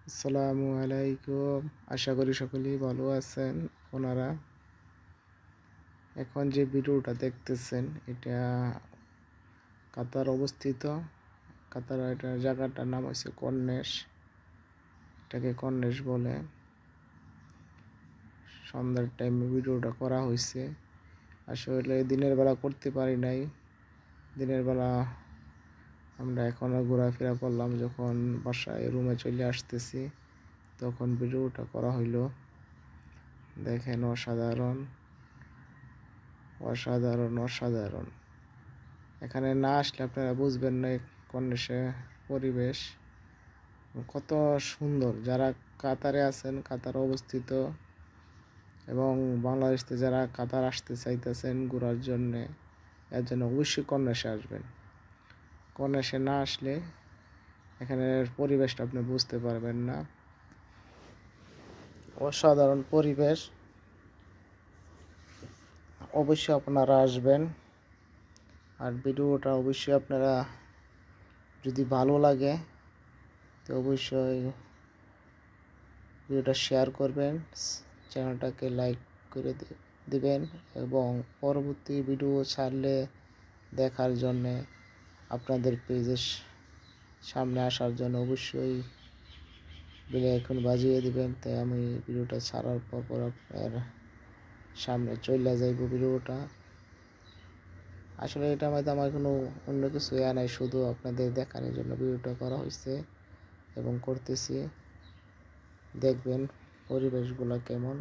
আসসালামু আলাইকুম। আশা করি সকলেই ভালো আছেন। ওনারা এখন যে ভিডিওটা দেখতেছেন এটা কাতার অবস্থিত। কাতার এটা জায়গাটার নাম হচ্ছে কর্নেশ। এটাকে কর্নেশ বলে। সন্ধ্যার টাইমে ভিডিওটা করা হয়েছে। আসলে দিনের বেলা করতে পারি নাই। দিনের বেলা আমরা এখনও ঘোরাফেরা করলাম, যখন বাসায় রুমে চলে আসতেছি তখন ভিডিওটা করা হইলো। দেখেন, অসাধারণ অসাধারণ অসাধারণ। এখানে না আসলে আপনারা বুঝবেন না কর্নিশের পরিবেশ কত সুন্দর। যারা কাতারে আছেন, কাতার অবস্থিত, এবং বাংলাদেশ থেকে যারা কাতার আসতে চাইতেছেন ঘোরার জন্যে, এর জন্য অবশ্যই কর্নিশে আসবেন। কর্নিশে না আসলে এখানের পরিবেশটা আপনি বুঝতে পারবেন না। অসাধারণ পরিবেশ, অবশ্যই আপনারা আসবেন। আর ভিডিওটা অবশ্যই আপনারা যদি ভালো লাগে তো অবশ্যই ভিডিওটা শেয়ার করবেন, চ্যানেলটাকে লাইক করে দিবেন, এবং পরবর্তী ভিডিও ছাড়লে দেখার জন্যে আপনাদের পেজের সামনে আসার জন্য অবশ্যই বেল আইকন বাজিয়ে দিবেন। তাই আমি ভিডিওটা ছাড়ার পর আপনার সামনে চলে যাইব ভিডিওটা। আসলে এটা মধ্যে আমার কোনো অন্য কিছু নাই, শুধু আপনাদের দেখানোর জন্য ভিডিওটা করা হয়েছে এবং করতেছি। দেখবেন পরিবেশগুলো কেমন,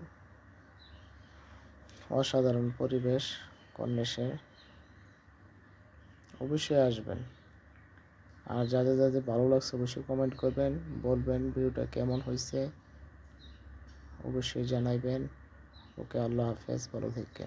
অসাধারণ পরিবেশ কর্নিশের। অবশ্যই আসবেন। আর যাদের যাদের ভালো লাগছে অবশ্যই কমেন্ট করবেন, বলবেন ভিডিওটা কেমন হয়েছে, অবশ্যই জানাইবেন। ওকে, আল্লাহ হাফেজ, ভালো থাকেন।